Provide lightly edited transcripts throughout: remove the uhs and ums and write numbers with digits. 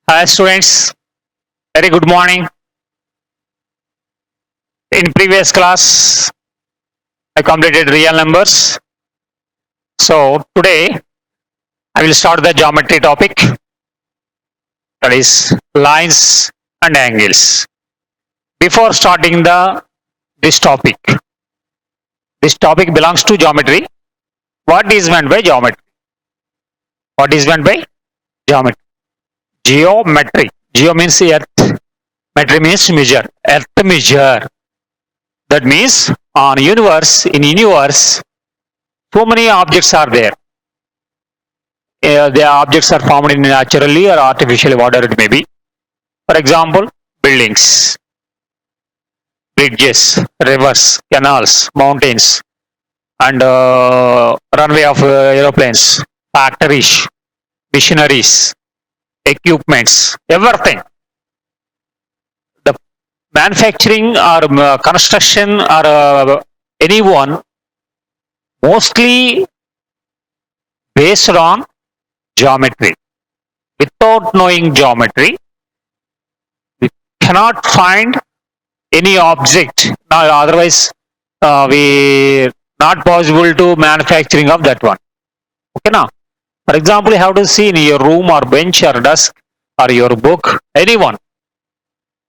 Hi students, very good morning. In previous class, I completed real numbers. So today, I will start the geometry topic, that is lines and angles. Before starting this topic belongs to geometry. What is meant by geometry? What is meant by geometry? Geometry. Geo means earth. Metry means measure. Earth measure. That means in universe, so many objects are there. The objects are formed in naturally or artificially, whatever it may be. For example, buildings, bridges, rivers, canals, mountains, and runway of aeroplanes, factories, machineries, equipments, everything. The manufacturing or construction or anyone mostly based on geometry. Without knowing geometry, we cannot find any object. Otherwise, we not possible to manufacturing of that one. Okay, now, for example, you have to see in your room or bench or desk or your book, anyone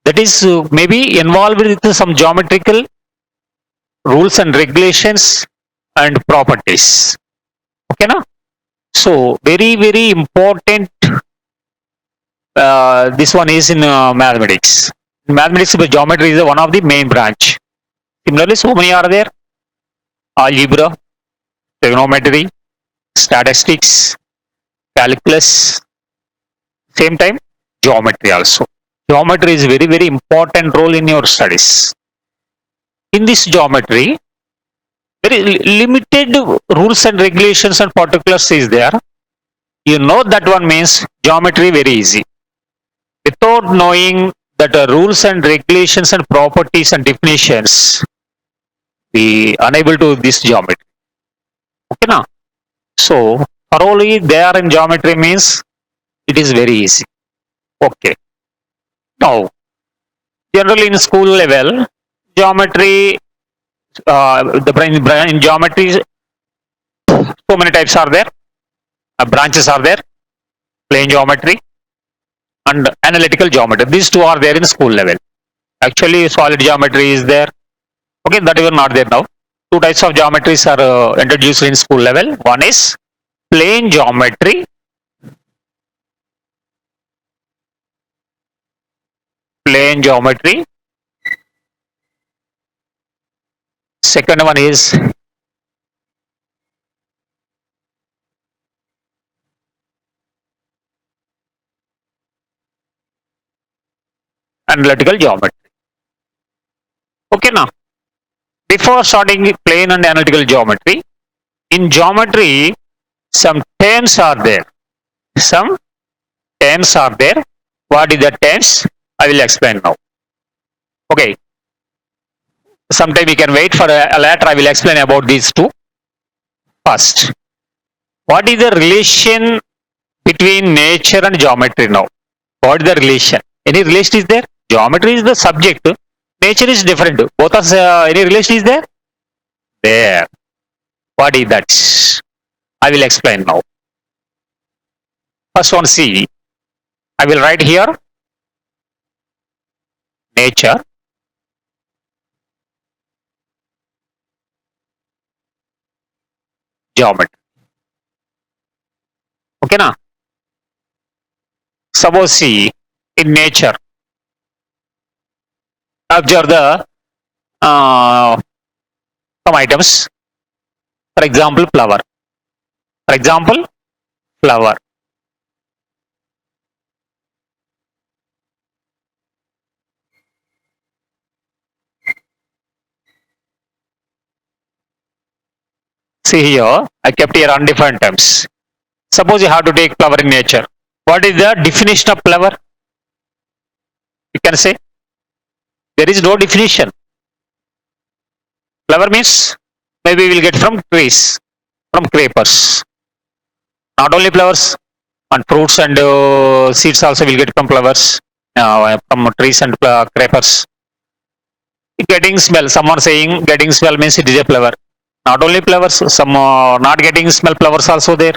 that is maybe involved with some geometrical rules and regulations and properties. Okay, now, so very important. This one is in mathematics. In mathematics, the geometry is one of the main branch. Similarly, so many are there: algebra, trigonometry, statistics, calculus, same time geometry also. Geometry is very important role in your studies. In this geometry, very limited rules and regulations and particulars is there. You know that one means geometry very easy. Without knowing that rules and regulations and properties and definitions, we unable to this geometry. Okay, now. So thoroughly there in geometry means it is very easy. Okay. Now, generally in school level, geometry, in geometry, so many types are there. Branches are there, plane geometry and analytical geometry. These two are there in school level. Actually, solid geometry is there. Okay, that is not there now. Two types of geometries are introduced in school level. One is plane geometry. Plane geometry. Second one is analytical geometry. Okay, now before starting plane and analytical geometry, in geometry, some terms are there. Some terms are there. What is the terms? I will explain now. Okay. Sometime we can wait for a later. I will explain about these two. First, what is the relation between nature and geometry now? What is the relation? Any relation is there? Geometry is the subject. Nature is different. Both are any relation is there? There. What is that? I will explain now. First one, see. I will write here nature. Geometry. Okay, na? Suppose see in nature, observe the some items. For example, flower. For example, flower. See here, I kept here on different terms. Suppose you have to take flower in nature. What is the definition of flower? You can say there is no definition. Flower means maybe we will get from trees, from creepers. Not only flowers, and fruits and seeds also will get from flowers, from trees and creepers. Getting smell. Someone saying getting smell means it is a flower. Not only flowers, some not getting smell flowers also there.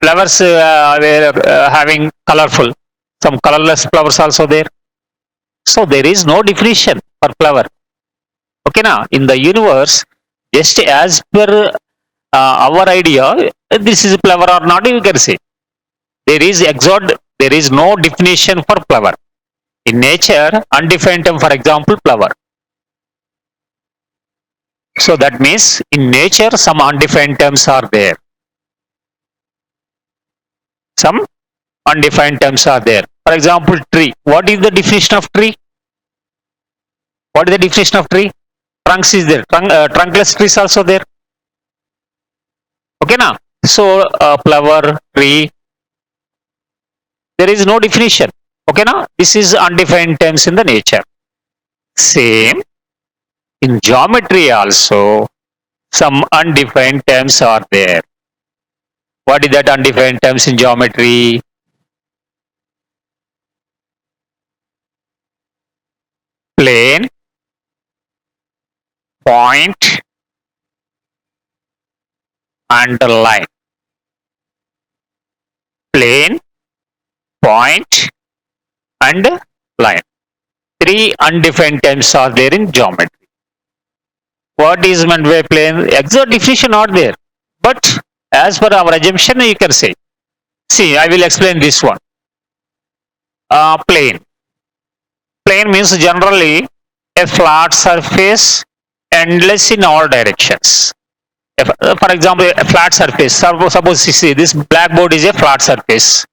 Flowers were having colorful. Some colorless flowers also there. So there is no definition for flower. Okay, now in the universe, just as per our idea, this is a flower or not, you can say. There is no definition for flower. In nature, undefined term, for example, flower. So that means in nature, some undefined terms are there. Some undefined terms are there. For example, tree. What is the definition of tree? What is the definition of tree? Trunks is there. Trunkless trees also there. Okay, now. So flower, tree. There is no definition. Okay, now. This is undefined terms in the nature. Same in geometry also. Some undefined terms are there. What is that undefined terms in geometry? Plane, point, and line. Plane, point, and line. Three undefined terms are there in geometry. What is meant by plane? Exact definition not there. But as per our assumption, you can say. See, I will explain this one. Plane. Plane means generally a flat surface endless in all directions. For example, a flat surface. Suppose you see this blackboard is a flat surface,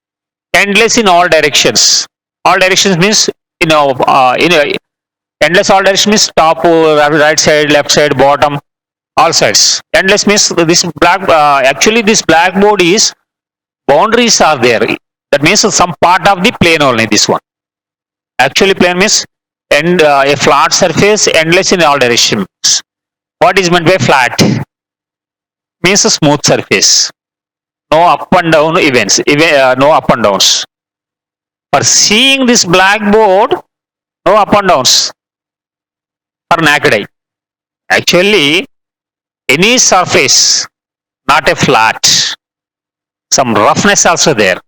endless in all directions. All directions means endless all directions means top, right side, left side, bottom, all sides. Endless means this actually this blackboard is boundaries are there. That means some part of the plane only. This one. Actually, plane means a flat surface endless in all directions. What is meant by flat? Means a smooth surface. No up and down events. No up and downs. For seeing this blackboard, no up and downs. For naked eye. Actually, any surface, not a flat. Some roughness also there.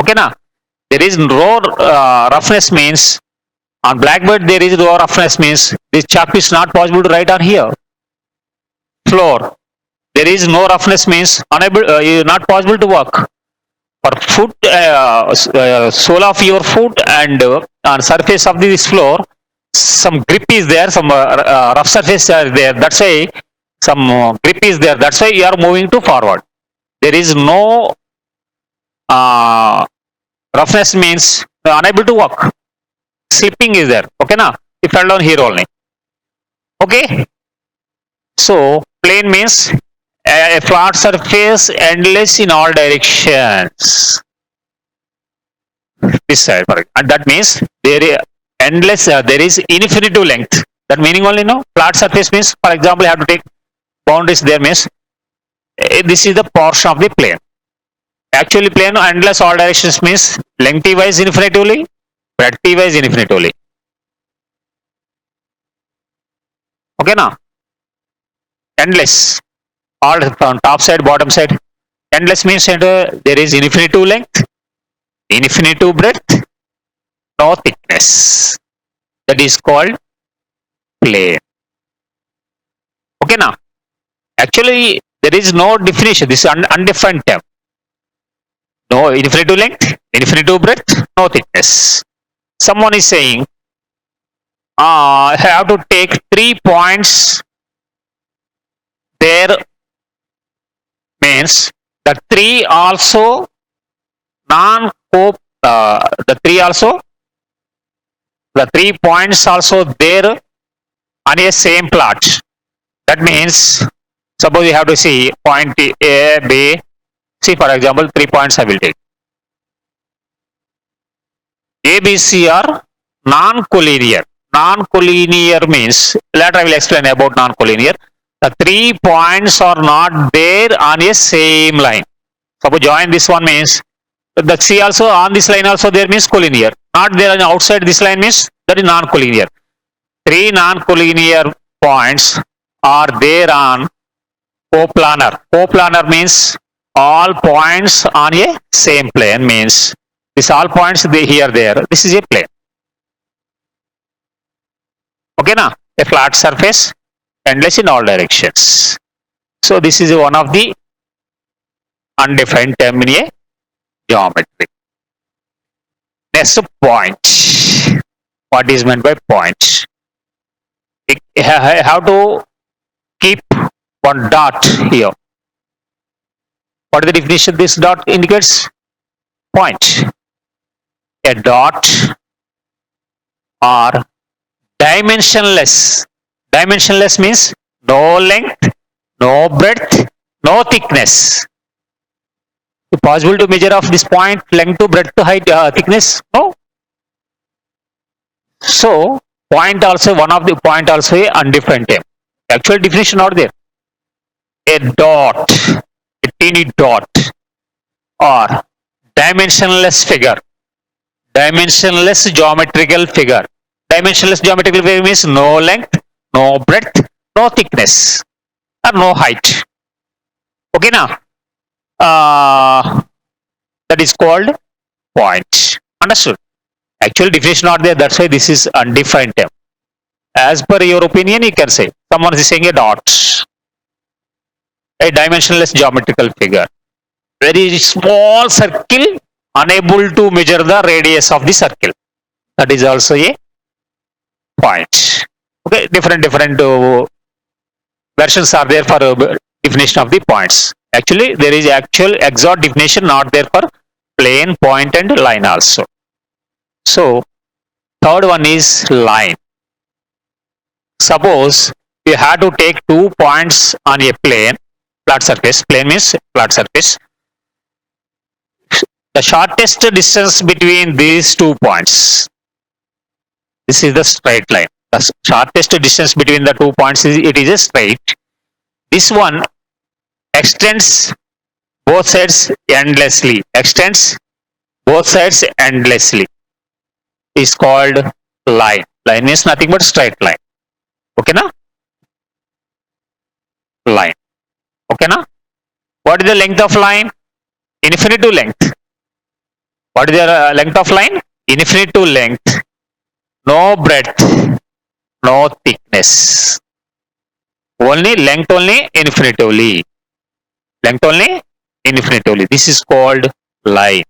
Okay, now. There is no roughness means on blackboard there is no roughness means this chalk is not possible to write on here. Floor. There is no roughness means not possible to walk. For foot, sole of your foot and on surface of this floor, some grip is there, some rough surface are there. That's why some grip is there. That's why you are moving to forward. There is no roughness means unable to walk. Slipping is there. Okay, now it fell down here only. Okay. So plane means a flat surface endless in all directions. This side, and that means there is endless. There is infinite length. That meaning only no. Flat surface means, for example, you have to take boundaries. There means this is the portion of the plane. Actually, plane endless all directions means lengthy wise infinitively, breadthy wise infinitively. Okay, now endless, all from top side, bottom side. Endless means there is infinitive length, infinitive breadth, no thickness. That is called plane. Okay, now actually there is no definition. This is undefined term. No infinitive length, infinitive breadth, no thickness. Someone is saying, I have to take 3 points. There means the 3 also the 3 points also there on a same plot. That means suppose you have to see point A, B. See, for example, 3 points I will take. A, B, C are non-collinear. Non-collinear means, later I will explain about non-collinear. The 3 points are not there on a same line. Suppose join this one means the C also on this line also there means collinear. Not there outside this line means that is non-collinear. Three non-collinear points are there on coplanar. Coplanar means all points on a same plane means this all points they here there. This is a plane. Okay na? A flat surface endless in all directions. So this is one of the undefined term in a geometry. Next point. What is meant by point? How to keep one dot here. What is the definition this dot indicates? Point. A dot or dimensionless. Dimensionless means no length, no breadth, no thickness. Is it possible to measure of this point length to breadth to height thickness? No. So point also one of the point also a undefined term. Actual definition not there. A dot, a teeny dot, or dimensionless figure. Dimensionless geometrical figure. Dimensionless geometrical figure means no length, no breadth, no thickness, or no height. Okay now? That is called point. Understood? Actual definition not there. That's why this is undefined term. As per your opinion, you can say someone is saying a dot, a dimensionless geometrical figure, very small circle, unable to measure the radius of the circle. That is also a point. Okay, different versions are there for definition of the points. Actually, there is actual exact definition not there for plane, point, and line also. So, third one is line. Suppose you have to take 2 points on a plane, flat surface. Plane means flat surface. The shortest distance between these 2 points. This is the straight line. The shortest distance between the 2 points is it is a straight. This one extends both sides endlessly. Extends both sides endlessly. Is called line. Line means nothing but straight line. Okay na? Line. Okay na? What is the length of line? Infinite to length. What is the length of line? Infinite to length. No breadth. No thickness. Only length only, infinitively. Length only, infinitively. This is called line.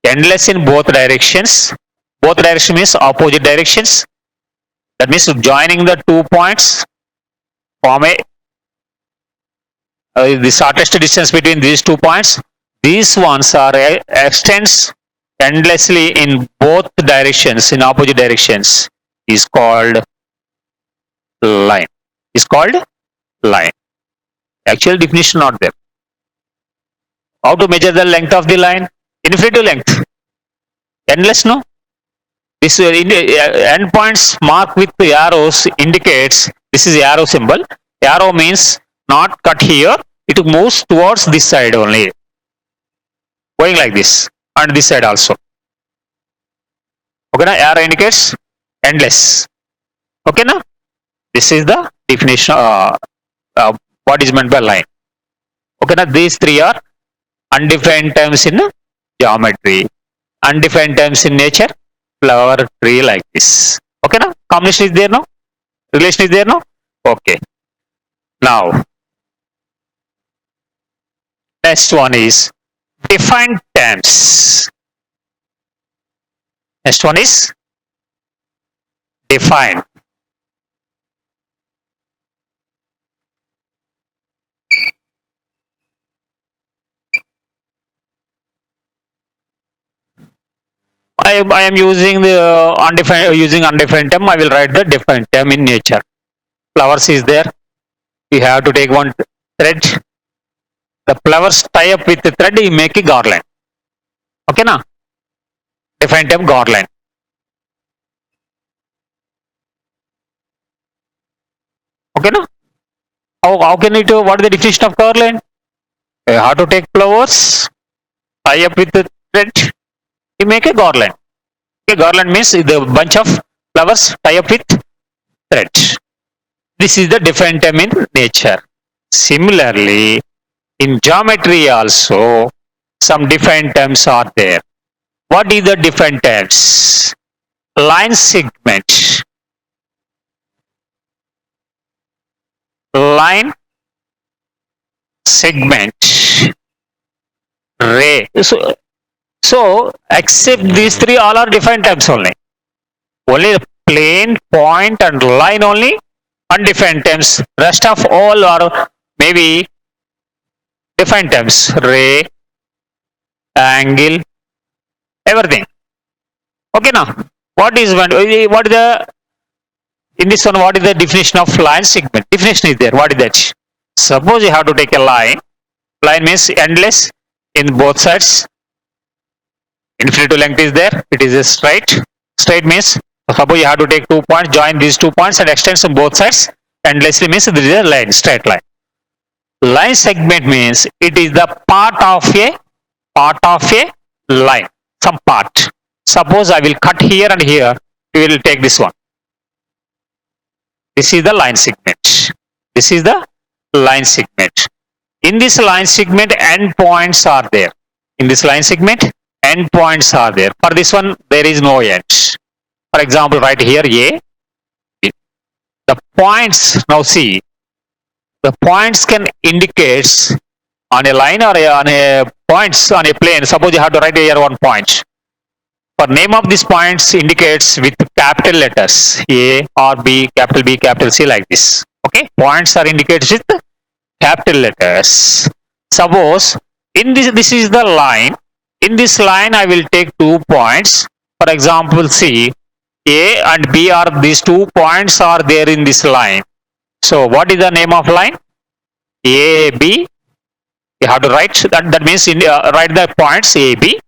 Endless in both directions. Both directions means opposite directions. That means joining the 2 points form a the shortest distance between these 2 points. These ones are extends endlessly in both directions, in opposite directions. Is called line. Is called line. Actual definition not there. How to measure the length of the line? Infinite length. Endless, no? This endpoints marked with arrows indicates this is arrow symbol. Arrow means not cut here. It moves towards this side only. Going like this. And this side also. Okay, na? Arrow indicates endless. Okay, na? This is the definition. What is meant by line. Okay, na? These three are undefined terms in geometry. Undefined terms in nature. Flower, tree, like this. Okay, na? Combination is there, no? Relation is there, no? Okay. Now, next one is defined terms. Next one is defined. I am using the undefined term. I will write the defined term in nature. Flowers is there. You have to take one thread. The flowers tie up with the thread. You make a garland. Okay, na? Defined term garland. Okay, na? How can it? What is the definition of garland? How to take flowers? Tie up with the thread. You make a garland. A garland means the bunch of flowers tie up with thread. This is the different term in nature. Similarly, in geometry also, some different terms are there. What is the different terms? Line segment. Line segment. Ray. So except these three, all are different terms only. Only the plane, point, and line only undifferent terms. Rest of all are maybe different terms. Ray, angle, everything. Okay now. What is the in this one? What is the definition of line segment? Definition is there. What is that? Suppose you have to take a line. Line means endless in both sides. Infinite length is there. It is a straight. Straight means suppose you have to take 2 points, join these 2 points and extend on both sides. Endlessly means there is a line, straight line. Line segment means it is the part of a line, some part. Suppose I will cut here and here, we will take this one. This is the line segment. This is the line segment. In this line segment, end points are there. In this line segment, end points are there. For this one, there is no end. For example, right here, A. The points, now see, the points can indicate on a line or on a points on a plane. Suppose you have to write here one point. For name of these points indicates with capital letters A or B, capital C, like this. Okay, points are indicated with capital letters. Suppose in this is the line. In this line, I will take 2 points. For example, see, A and B are these 2 points are there in this line. So what is the name of line? A, B. You have to write that. That means write the points A, B.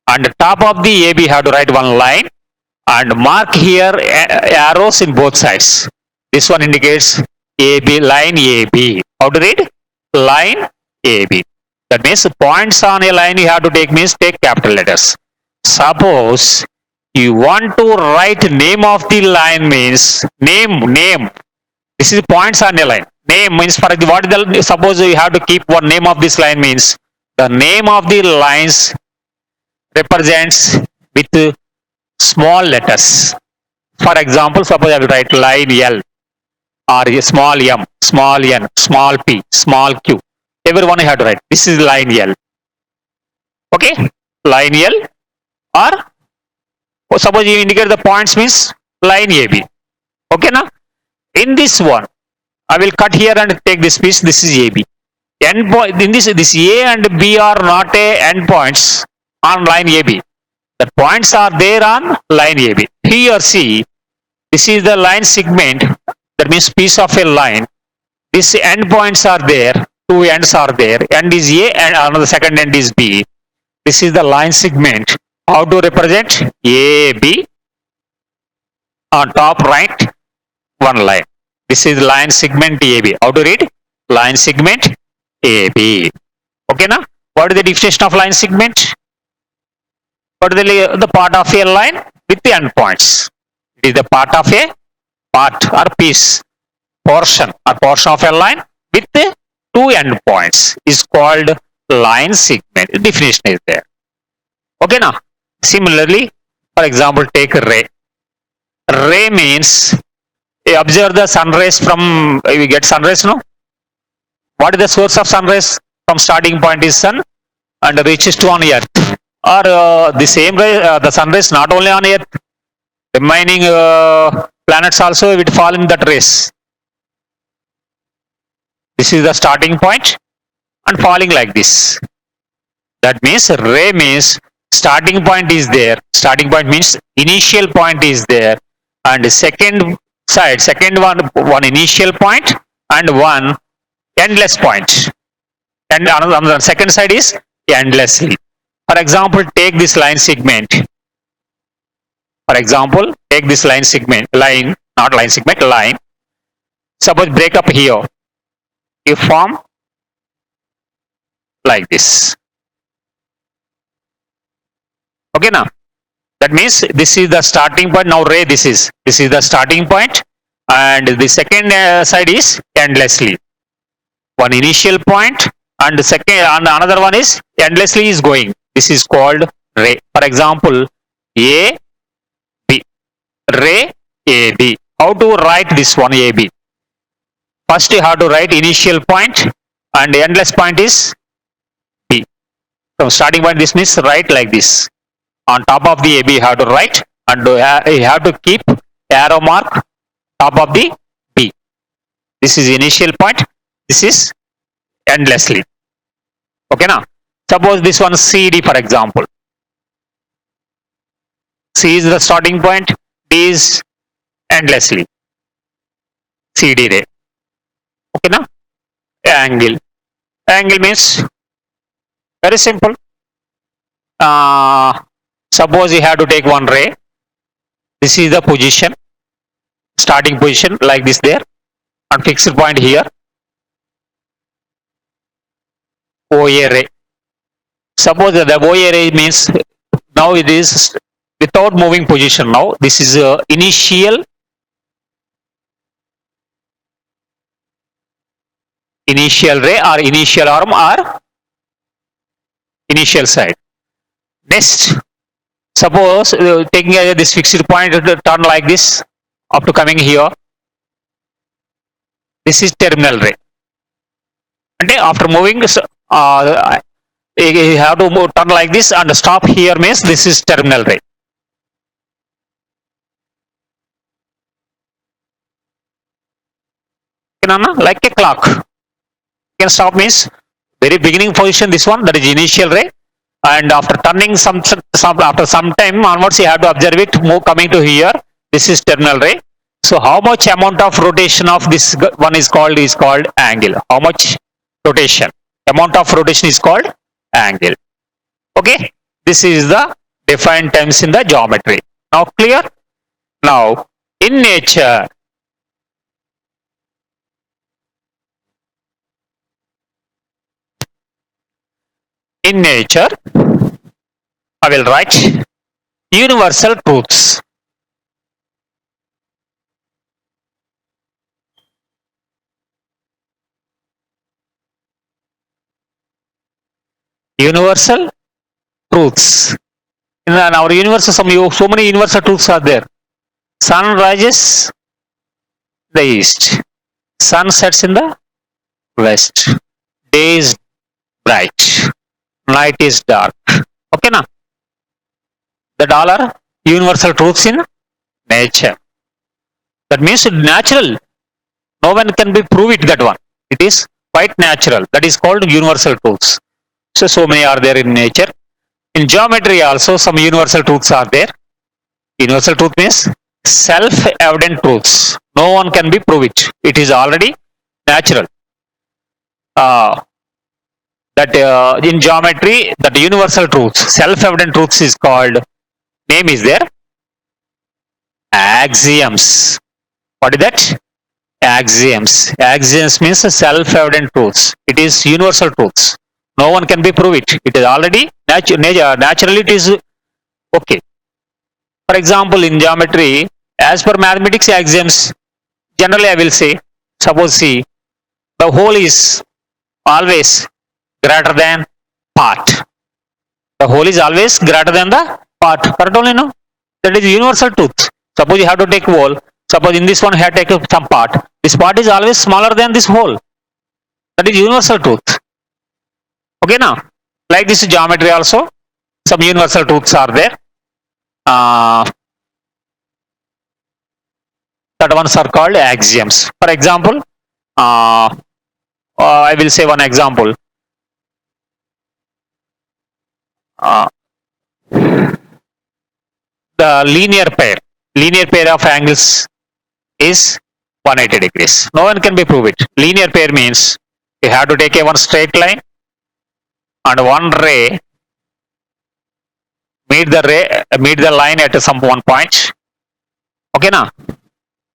And the top of the AB have to write one line and mark here arrows in both sides. This one indicates AB, line AB. How to read? Line AB. That means points on a line you have to take means take capital letters. Suppose you want to write name of the line means name. This is points on a line. Name means for what is the, suppose you have to keep one name of this line means the name of the lines represents with small letters. For example, suppose I will write line L or small m, small n, small p, small q. Everyone you have to write. This is line L. Okay, line L, or suppose you indicate the points means line AB. Okay, now in this one, I will cut here and take this piece. This is AB. End point in this A and B are not a end points on line AB. The points are there on line AB. Here see, this is the line segment. That means piece of a line. These end points are there. 2 ends are there. End is A and another second end is B. This is the line segment. How to represent? AB. On top right, one line. This is line segment AB. How to read? Line segment AB. Okay, now what is the definition of line segment? What is the part of a line with the endpoints? It is the part of a or piece, portion of a line with the 2 endpoints is called line segment. The definition is there. Okay, now similarly, for example, take ray. Ray means observe the sun rays from, we get sun rays, no? What is the source of sun rays? From starting point is sun and reaches to on earth. Or the same ray, the sun rays not only on earth, remaining planets also will fall in that rays. This is the starting point and falling like this. That means ray means starting point is there. Starting point means initial point is there, and second one initial point and one endless point, and another second side is endlessly. For example, take this line segment. For example, take this line segment, line, not line segment, line. Suppose break up here. You form like this. Okay, now that means this is the starting point. Now ray, this is the starting point, and the second side is endlessly. One initial point, and the second, and another one is endlessly is going. This is called ray. For example, A B, ray A B. How to write this one A B? First you have to write initial point, and the endless point is B. From starting point, this means write like this. On top of the AB you have to write, and you have to keep arrow mark top of the B. This is initial point, this is endlessly. Okay, now suppose this one CD, for example. C is the starting point, D is endlessly. CD ray. Okay, now angle. Angle means very simple. Suppose you have to take one ray. This is the position, starting position like this there, and fixed point here. OA ray. Suppose the OA ray means now it is without moving position. Now this is initial ray or initial arm or initial side. Next, suppose taking this fixed point, turn like this after coming here. This is terminal ray. And after moving, you have to move, turn like this and stop here means this is terminal ray. Like a clock. You can stop means very beginning position, this one, that is initial ray, and after turning after some time onwards you have to observe it move coming to here. This is terminal ray. So how much amount of rotation of this one is called angle. How much rotation? Amount of rotation is called angle. Okay, this is the defined terms in the geometry. Now clear? Now in nature, I will write universal truths. Universal truths. In our universe, so many universal truths are there. Sun rises the east, sun sets in the west, day is bright, night is dark. Okay, now that all are universal truths in nature. That means natural. No one can be prove it, that one. It is quite natural. That is called universal truths. So many are there in nature. In geometry also some universal truths are there. Universal truth means self-evident truths. No one can be prove it. It is already natural. In geometry, that universal truths, self-evident truths is called, name is there, axioms. What is that? Axioms. Axioms means self-evident truths. It is universal truths. No one can be prove it. It is already naturally it is okay. For example, in geometry, as per mathematics axioms, generally I will say, suppose see, the whole is always greater than part. The whole is always greater than the part. Correct only, no? That is universal truth. Suppose you have to take whole. Suppose in this one you have to take some part. This part is always smaller than this whole. That is universal truth. Okay, now like this geometry also some universal truths are there. That ones are called axioms. For example, I will say one example. The linear pair of angles is 180 degrees. No one can be prove it. Linear pair means you have to take a one straight line and one ray meet the line at some one point. Okay, now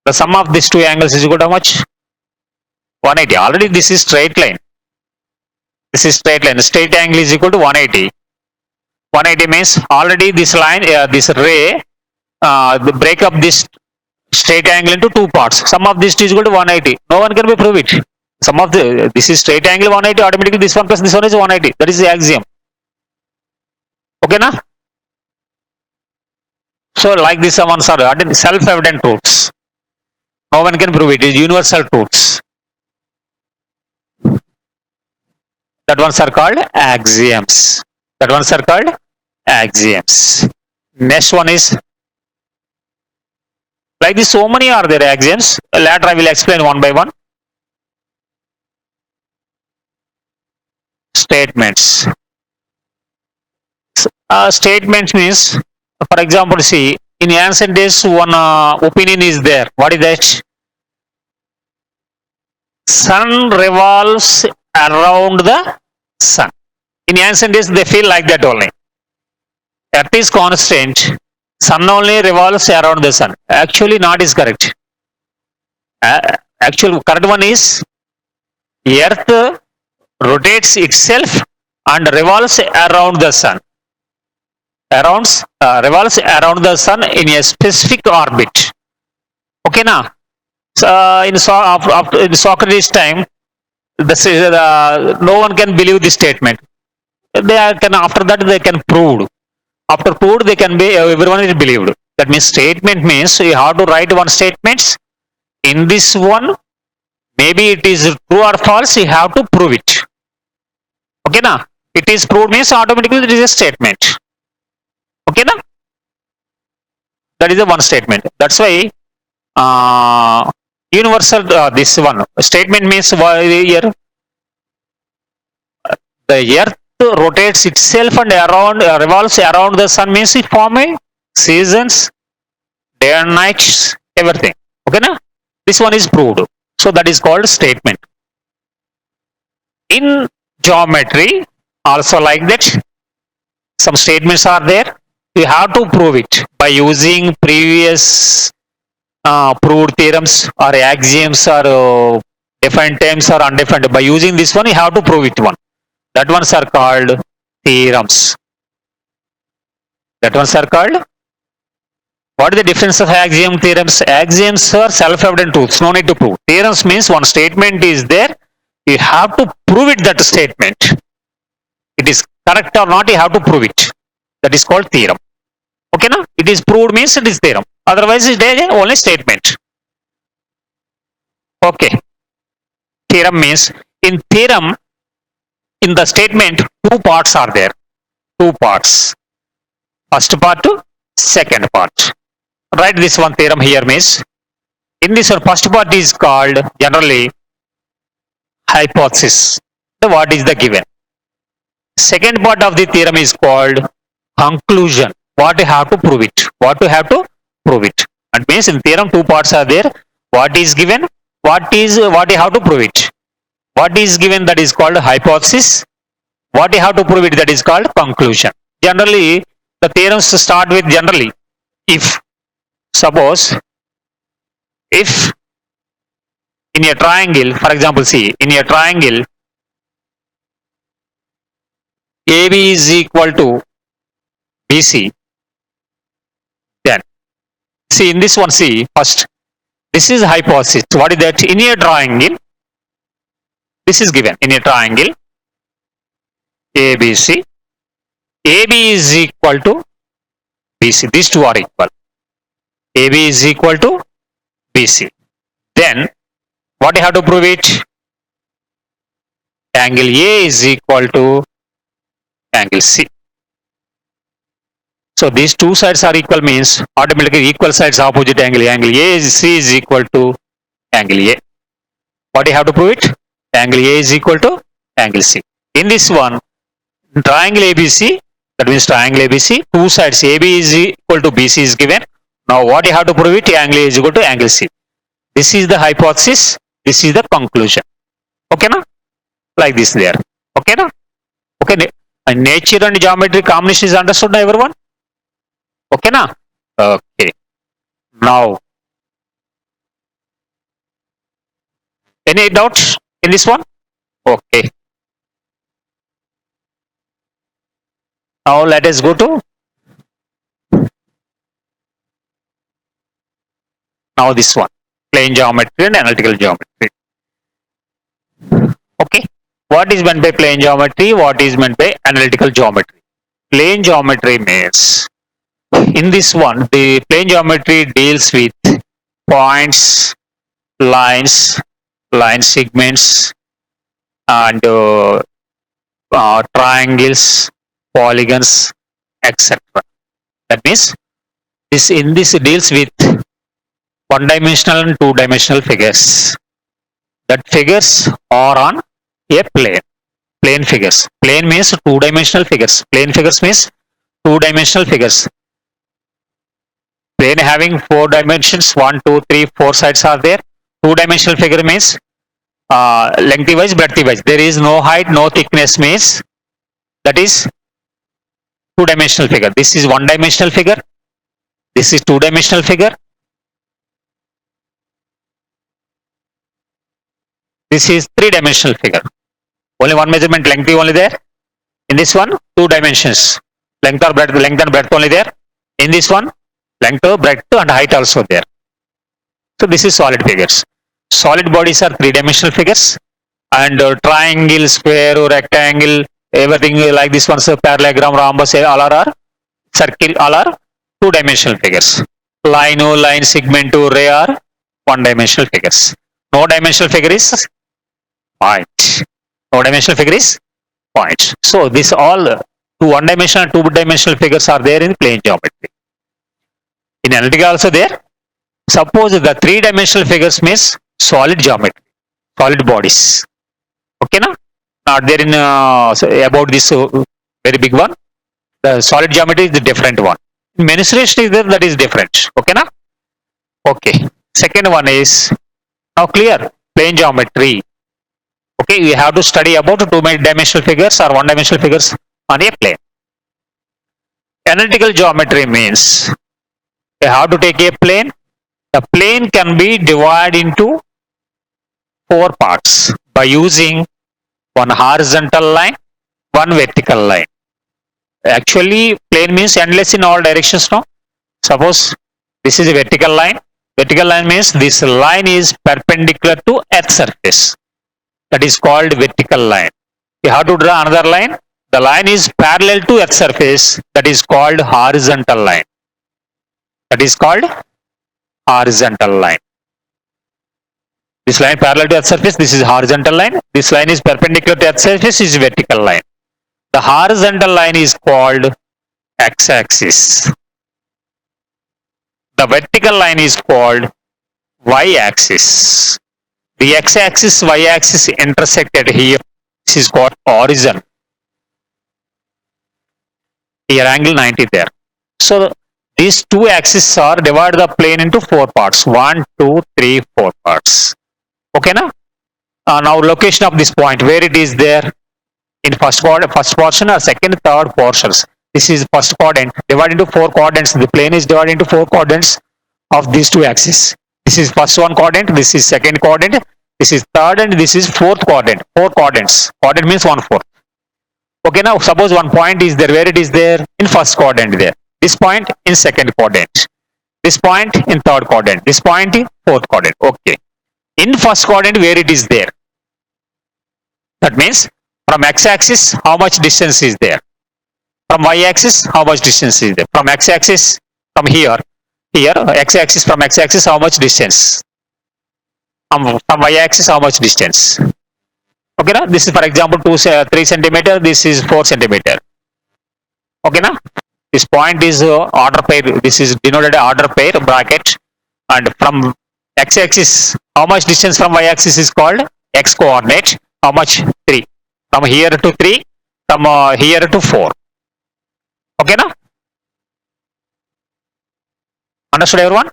the sum of these two angles is equal to how much? 180. Already this is straight line. This is straight line. Straight angle is equal to 180. 180 means already this line, this ray, break up this straight angle into two parts. Sum of this is equal to 180. No one can be prove it. Sum of this is straight angle 180. Automatically this one plus this one is 180. That is the axiom. Okay, na? So like this ones are self-evident truths. No one can prove it. It is universal truths. That ones are called axioms. That ones are called axioms. Next one is like this. So many are there axioms. Later I will explain one by one. Statements. Statements means, for example, see, in ancient days one opinion is there. What is that? Sun revolves around the sun. In ancient days they feel like that only. Earth is constant, sun only revolves around the sun. Actually not is correct. Actual correct one is earth rotates itself and revolves around the sun. Revolves around the sun in a specific orbit. Okay, now in Socrates time, no one can believe this statement. They can, after that they can prove. After proved, they can be, everyone is believed. That means statement means you have to write one statements. In this one, maybe it is true or false, you have to prove it. Okay, na? It is proved means automatically it is a statement. Okay, na? That is the one statement. That's why universal, this one statement means here the earth rotates itself and around, revolves around the sun means it form a seasons, day and nights, everything. Okay, na? This one is proved. So that is called statement. In geometry also like that, some statements are there. You have to prove it by using previous proved theorems or axioms or defined terms or undefined. By using this one, you have to prove it one. That ones are called theorems. That ones are called. What is the difference of axiom theorems? Axioms are self-evident truths. No need to prove. Theorems means one statement is there. You have to prove it, that statement. It is correct or not, you have to prove it. That is called theorem. Okay, na? It is proved means it is theorem. Otherwise, it is only statement. Okay. Theorem means, in theorem, in the statement, two parts are there. Two parts. First part to second part. Write this one theorem here means, in this one, first part is called generally hypothesis. So what is the given? Second part of the theorem is called conclusion. What you have to prove it. What you have to prove it. And means in theorem two parts are there. What is given? What you have to prove it. What is given, that is called hypothesis. What you have to prove it, that is called conclusion. Generally, the theorems start with generally. If, suppose, if in a triangle, for example, see, in a triangle, AB is equal to BC, then, see, in this one, see, first, this is hypothesis. What is that? In a triangle, this is given. In a triangle, ABC, AB is equal to BC. These two are equal. AB is equal to BC. Then, what you have to prove it? Angle A is equal to angle C. So these two sides are equal means automatically equal sides opposite angle. Angle A is C is equal to angle A. What you have to prove it? Angle A is equal to angle C. In this one, triangle ABC, that means triangle ABC, two sides AB is equal to BC is given. Now what you have to prove it? Angle A is equal to angle C. This is the hypothesis. This is the conclusion. Okay, na? Like this there. Okay, na? Okay. Nature and geometry combination is understood now, everyone? Okay, na? Okay. Now, any doubts in this one? Okay. Now let us go to now this one, plane geometry and analytical geometry. Okay, what is meant by plane geometry? What is meant by analytical geometry? Plane geometry means in this one, the plane geometry deals with points, lines, line segments, and triangles, polygons, etc. That means this deals with one-dimensional and two-dimensional figures. That figures are on a plane. Plane figures. Plane means two-dimensional figures. Plane figures means two-dimensional figures. Plane having four dimensions, 1, 2, 3, 4 sides are there. Two-dimensional figure means length-wise, breadth-wise. There is no height, no thickness means that is two-dimensional figure. This is one-dimensional figure. This is two-dimensional figure. This is three-dimensional figure. Only one measurement, length only there. In this one, two dimensions. Length and breadth only there. In this one, length, breadth and height also there. So this is solid figures. Solid bodies are three-dimensional figures, and triangle, square, rectangle, everything like this one, so parallelogram, rhombus, all are circle, all are two-dimensional figures. Line, segment, ray are one-dimensional figures. No dimensional figure is point. No dimensional figure is point. So this all two one-dimensional and two-dimensional figures are there in plane geometry. In analytical also there. Suppose the three-dimensional figures means solid geometry, solid bodies. Okay, na? Not there in about this very big one. The solid geometry is the different one. Mensuration is there, that is different. Okay, na? Okay. Second one is now clear. Plane geometry. Okay, we have to study about two-dimensional figures or one-dimensional figures on a plane. Analytical geometry means you have to take a plane. The plane can be divided into four parts by using one horizontal line, one vertical line. Actually, plane means endless in all directions now. Suppose this is a vertical line. Vertical line means this line is perpendicular to earth surface. That is called vertical line. You have to draw another line. The line is parallel to earth surface. That is called horizontal line. That is called horizontal line. This line parallel to earth surface, this is horizontal line. This line is perpendicular to earth surface, is vertical line. The horizontal line is called x-axis. The vertical line is called y-axis. The x-axis, y-axis intersected here. This is called horizon. Here angle 90 there. So these two axes are divide the plane into four parts. 1, 2, 3, 4 parts. Okay, na? Now location of this point, where it is there in first portion or second, third portions. This is first quadrant. Divided into four quadrants. The plane is divided into four quadrants of these two axes. This is first one quadrant. This is second quadrant. This is third, and this is fourth quadrant. Four quadrants. Quadrant means 1/4. Okay, now suppose one point is there. Where it is there? In first quadrant there. This point in second quadrant. This point in third quadrant. This point in fourth quadrant. Okay. In first quadrant, where it is there? That means from x-axis, how much distance is there? From y-axis, how much distance is there? From x-axis, from here, x-axis, from x-axis, how much distance? From y-axis, how much distance? Okay, na? This is for example 3 centimeter. This is 4 centimeter. Okay, na? This point is order pair. This is denoted order pair bracket. And from x-axis, how much distance from y-axis is called x coordinate? How much? 3. From here to 3. From here to 4. Okay, na? Understood, everyone?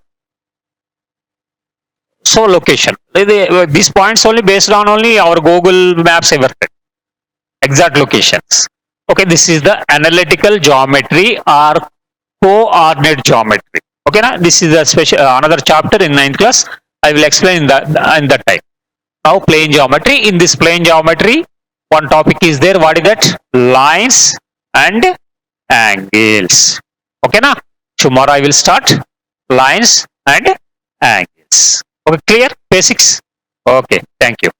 So location. These points only based on only our Google Maps everything. Exact locations. Okay, this is the analytical geometry or coordinate geometry. Okay, na? This is a special another chapter in 9th class. I will explain that in that time. Now plane geometry. In this plane geometry, one topic is there. What is that? Lines and angles. Okay na? Tomorrow I will start lines and angles. Okay, clear? Basics? Okay, thank you.